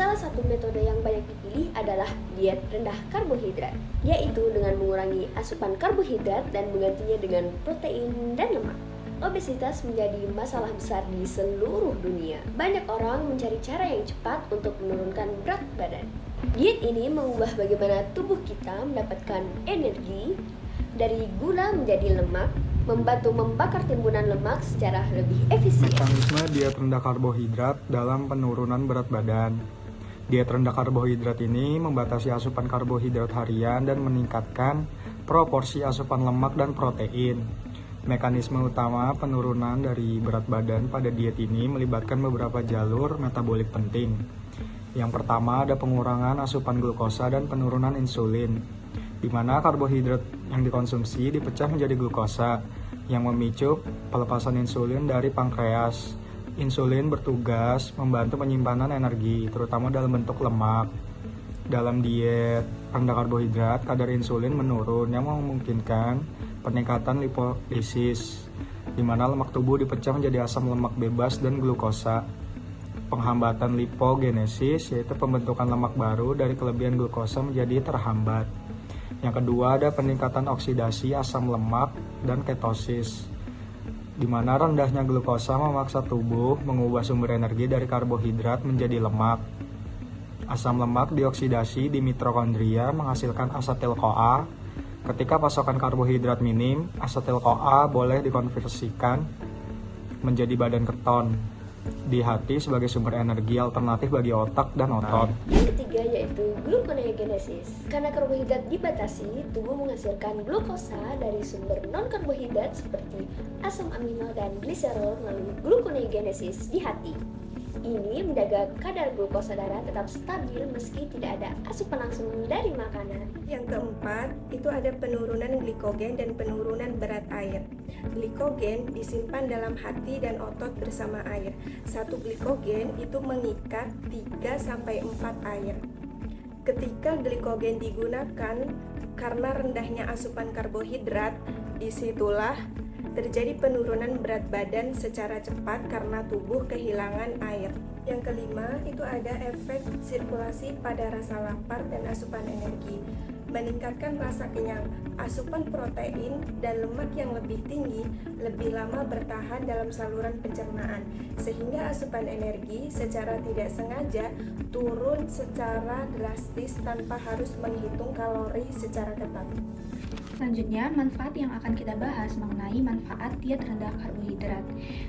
Salah satu metode yang banyak dipilih adalah diet rendah karbohidrat, yaitu dengan mengurangi asupan karbohidrat dan menggantinya dengan protein dan lemak. Obesitas menjadi masalah besar di seluruh dunia. Banyak orang mencari cara yang cepat untuk menurunkan berat badan. Diet ini mengubah bagaimana tubuh kita mendapatkan energi dari gula menjadi lemak, membantu membakar timbunan lemak secara lebih efisien. Mekanisme diet rendah karbohidrat dalam penurunan berat badan. Diet rendah karbohidrat ini membatasi asupan karbohidrat harian dan meningkatkan proporsi asupan lemak dan protein. Mekanisme utama penurunan dari berat badan pada diet ini melibatkan beberapa jalur metabolik penting. Yang pertama ada pengurangan asupan glukosa dan penurunan insulin, di mana karbohidrat yang dikonsumsi dipecah menjadi glukosa yang memicu pelepasan insulin dari pankreas. Insulin bertugas membantu penyimpanan energi, terutama dalam bentuk lemak. Dalam diet rendah karbohidrat, kadar insulin menurun yang memungkinkan peningkatan lipolisis, di mana lemak tubuh dipecah menjadi asam lemak bebas dan glukosa. Penghambatan lipogenesis, yaitu pembentukan lemak baru dari kelebihan glukosa menjadi terhambat. Yang kedua ada peningkatan oksidasi asam lemak dan ketosis, di mana rendahnya glukosa memaksa tubuh mengubah sumber energi dari karbohidrat menjadi lemak. Asam lemak dioksidasi di mitokondria menghasilkan asetil-CoA. Ketika pasokan karbohidrat minim, asetil-CoA boleh dikonversikan menjadi badan keton di hati sebagai sumber energi alternatif bagi otak dan otot. Yang ketiga yaitu gluconeogenesis. Karena karbohidrat dibatasi, tubuh menghasilkan glukosa dari sumber non-karbohidrat seperti asam amino dan gliserol melalui gluconeogenesis di hati. Ini menjaga kadar glukosa darah tetap stabil meski tidak ada asupan langsung dari makanan. Yang keempat, itu ada penurunan glikogen dan penurunan berat air. Glikogen disimpan dalam hati dan otot bersama air. Satu glikogen itu mengikat 3-4 air. Ketika glikogen digunakan karena rendahnya asupan karbohidrat, disitulah terjadi penurunan berat badan secara cepat karena tubuh kehilangan air. Yang kelima, itu ada efek sirkulasi pada rasa lapar dan asupan energi. Meningkatkan rasa kenyang, asupan protein dan lemak yang lebih tinggi lebih lama bertahan dalam saluran pencernaan, sehingga asupan energi secara tidak sengaja turun secara drastis tanpa harus menghitung kalori secara ketat. Selanjutnya, manfaat yang akan kita bahas mengenai manfaat diet rendah karbohidrat.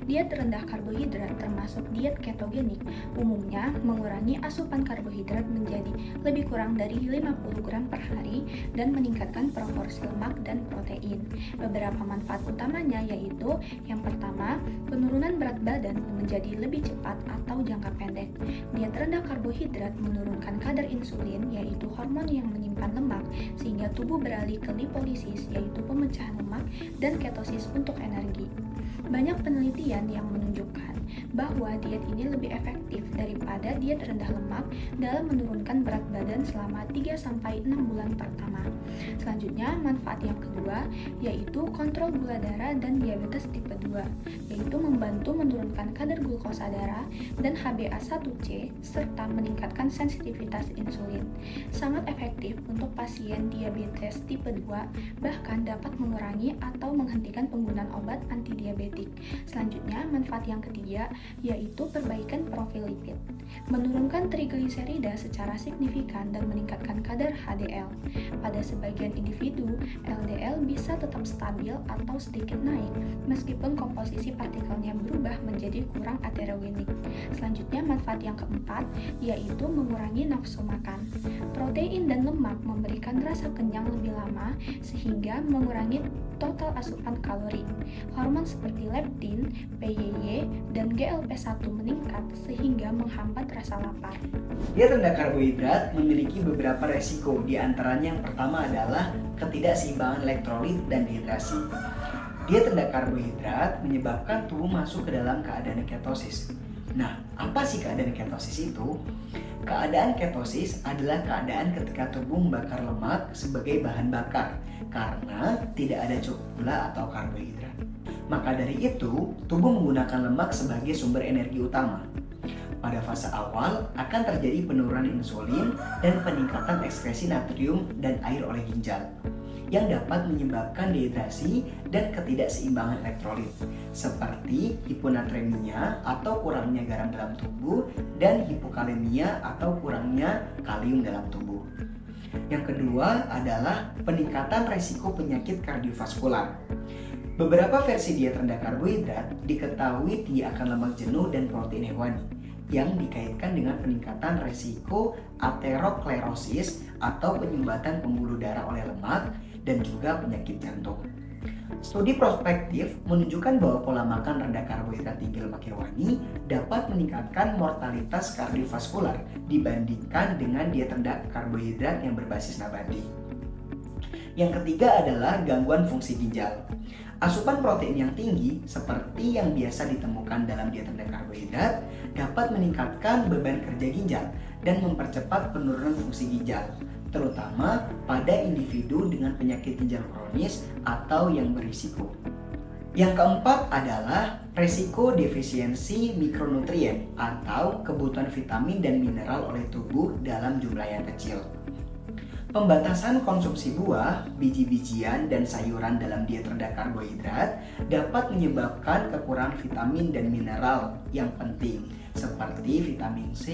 Diet rendah karbohidrat termasuk diet ketogenik, umumnya mengurangi asupan karbohidrat menjadi lebih kurang dari 50 gram per hari dan meningkatkan proporsi lemak dan protein. Beberapa manfaat utamanya yaitu yang pertama, penurunan berat badan menjadi lebih cepat atau jangka pendek. Diet rendah karbohidrat menurunkan kadar insulin, yaitu hormon yang menyimpan lemak, sehingga tubuh beralih ke lipolisis, yaitu pemecahan lemak, dan ketosis untuk energi. Banyak penelitian yang menunjukkan bahwa diet ini lebih efektif daripada diet rendah lemak dalam menurunkan berat badan selama 3-6 bulan pertama. Selanjutnya, manfaat yang kedua yaitu kontrol gula darah dan diabetes tipe 2, yaitu membantu menurunkan kadar glukosa darah dan HbA1c serta meningkatkan sensitivitas insulin. Sangat efektif untuk pasien diabetes tipe 2, bahkan dapat mengurangi atau menghentikan penggunaan obat antidiabetik. Selanjutnya, manfaat yang ketiga yaitu perbaikan profil lipid, menurunkan trigliserida secara signifikan dan meningkatkan kadar HDL. Pada sebagian individu, LDL bisa tetap stabil atau sedikit naik meskipun komposisi partikelnya berubah menjadi kurang aterogenik. Selanjutnya, manfaat yang keempat yaitu mengurangi nafsu makan. Protein dan lemak memberikan rasa kenyang lebih lama sehingga mengurangi total asupan kalori. Hormon seperti leptin, PYY, dan GLP-1 meningkat sehingga menghambat rasa lapar. Diet rendah karbohidrat memiliki beberapa resiko, di antaranya yang pertama adalah ketidakseimbangan elektrolit dan dehidrasi. Diet rendah karbohidrat menyebabkan tubuh masuk ke dalam keadaan ketosis. Nah, apa sih keadaan ketosis itu? Keadaan ketosis adalah keadaan ketika tubuh membakar lemak sebagai bahan bakar karena tidak ada cukup gula atau karbohidrat. Maka dari itu, tubuh menggunakan lemak sebagai sumber energi utama. Pada fase awal akan terjadi penurunan insulin dan peningkatan ekskresi natrium dan air oleh ginjal yang dapat menyebabkan dehidrasi dan ketidakseimbangan elektrolit seperti hiponatremia atau kurangnya garam dalam tubuh dan hipokalemia atau kurangnya kalium dalam tubuh. Yang kedua adalah peningkatan resiko penyakit kardiovaskular. Beberapa versi diet rendah karbohidrat diketahui tinggi akan lemak jenuh dan protein hewani yang dikaitkan dengan peningkatan resiko ateroklerosis atau penyumbatan pembuluh darah oleh lemak dan juga penyakit jantung. Studi prospektif menunjukkan bahwa pola makan rendah karbohidrat tinggi lemak hewani dapat meningkatkan mortalitas kardiovaskular dibandingkan dengan diet rendah karbohidrat yang berbasis nabati. Yang ketiga adalah gangguan fungsi ginjal. Asupan protein yang tinggi seperti yang biasa ditemukan dalam diet rendah karbohidrat dapat meningkatkan beban kerja ginjal dan mempercepat penurunan fungsi ginjal, terutama pada individu dengan penyakit ginjal kronis atau yang berisiko. Yang keempat adalah resiko defisiensi mikronutrien atau kebutuhan vitamin dan mineral oleh tubuh dalam jumlah yang kecil. Pembatasan konsumsi buah, biji-bijian, dan sayuran dalam diet rendah karbohidrat dapat menyebabkan kekurangan vitamin dan mineral yang penting seperti vitamin C,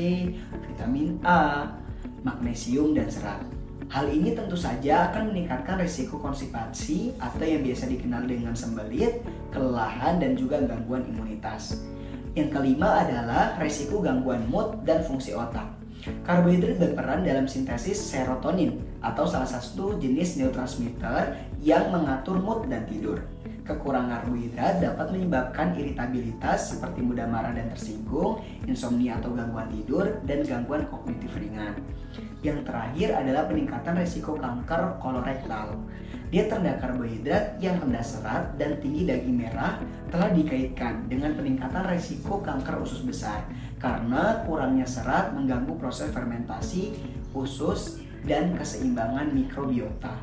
vitamin A, magnesium, dan serat. Hal ini tentu saja akan meningkatkan risiko konstipasi atau yang biasa dikenal dengan sembelit, kelelahan, dan juga gangguan imunitas. Yang kelima adalah risiko gangguan mood dan fungsi otak. Karbohidrat berperan dalam sintesis serotonin atau salah satu jenis neurotransmitter yang mengatur mood dan tidur. Kekurangan karbohidrat dapat menyebabkan iritabilitas seperti mudah marah dan tersinggung, insomnia atau gangguan tidur, dan gangguan kognitif ringan. Yang terakhir adalah peningkatan risiko kanker kolorektal. Diet rendah karbohidrat yang rendah serat dan tinggi daging merah telah dikaitkan dengan peningkatan risiko kanker usus besar karena kurangnya serat mengganggu proses fermentasi usus dan keseimbangan mikrobiota.